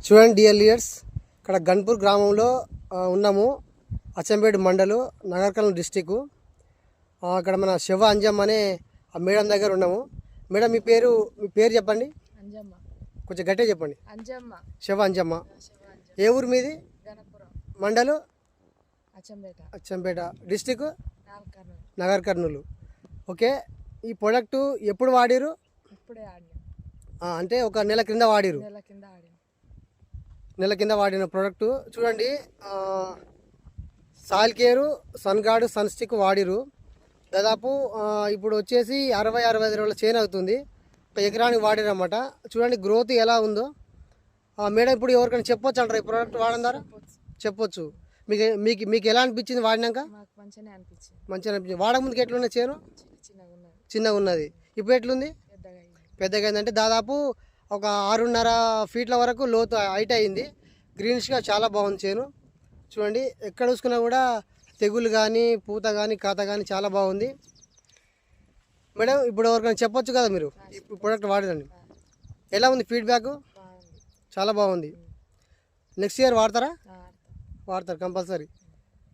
చూడండి dear leaders, ఇక్కడ గన్పూర్ గ్రామంలో ఉన్నాము. అచ్చంపేట మండలు, నగర్కర్నూలు డిస్టిక్. ఇక్కడ మన శివ అంజమ్మ అనే మేడం దగ్గర ఉన్నాము. మేడం మీ పేరు చెప్పండి. అంజమ్మ. కొంచెం గట్టిగా చెప్పండి. అంజమ్మ. శివ అంజమ్మ. ఏ ఊరు మీది? మండలు అచ్చంపేట, డిస్టిక్ నగర్ కర్నూలు. ఓకే, ఈ ప్రోడక్ట్ ఎప్పుడు వాడిరు? అంటే ఒక నెల కింద వాడిరు. నెల కింద వాడిన ప్రోడక్ట్ చూడండి. Soil care, sun guard, sun stick వాడిరు. దాదాపు ఇప్పుడు వచ్చేసి 60-65 రోజుల చేను అవుతుంది. ఒక ఎకరానికి వాడిరన్నమాట. చూడండి గ్రోత్ ఎలా ఉందో. మేడం ఇప్పుడు ఎవరికైనా చెప్పొచ్చు అంటారా ఈ ప్రోడక్ట్ వాడడం ద్వారా? చెప్పొచ్చు. మీకు ఎలా అనిపించింది వాడినాక? మంచిగా అనిపించింది. వాడక ముందుకు ఎట్లున్నా చేను? చిన్నగా ఉన్నది. ఇప్పుడు ఎట్లుంది? పెద్దగా అయిందంటే దాదాపు ఒక 6.5 ఫీట్ల వరకు లోతు హైట్ అయింది. గ్రీనిష్గా చాలా బాగుంది చేను. చూడండి ఎక్కడ చూసుకున్నా కూడా తెగులు కానీ, పూత కానీ, కాత కానీ చాలా బాగుంది. మేడం ఇప్పుడు ఎవరికైనా చెప్పొచ్చు కదా మీరు ఈ ప్రోడక్ట్ వాడదండి. ఎలా ఉంది ఫీడ్బ్యాక్? చాలా బాగుంది. నెక్స్ట్ ఇయర్ వాడతారా? వాడతారు కంపల్సరీ.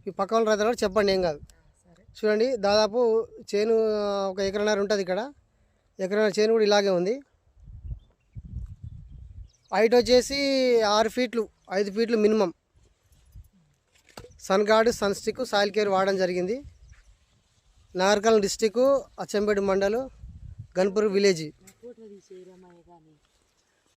ఈ పక్క వాళ్ళు రైతులు కూడా చెప్పండి, ఏం కాదు. చూడండి దాదాపు చేను ఒక 1.5 ఎకరం ఉంటుంది. ఇక్కడ 1 ఎకరం చేను కూడా ఇలాగే ఉంది. హైట్ వచ్చేసి 6 ఫీట్లు 5 ఫీట్లు minimum. Sun guard, sun stick, soil care వాడడం జరిగింది. Nagarkurnool district, Achampet mandal, Ganpur village.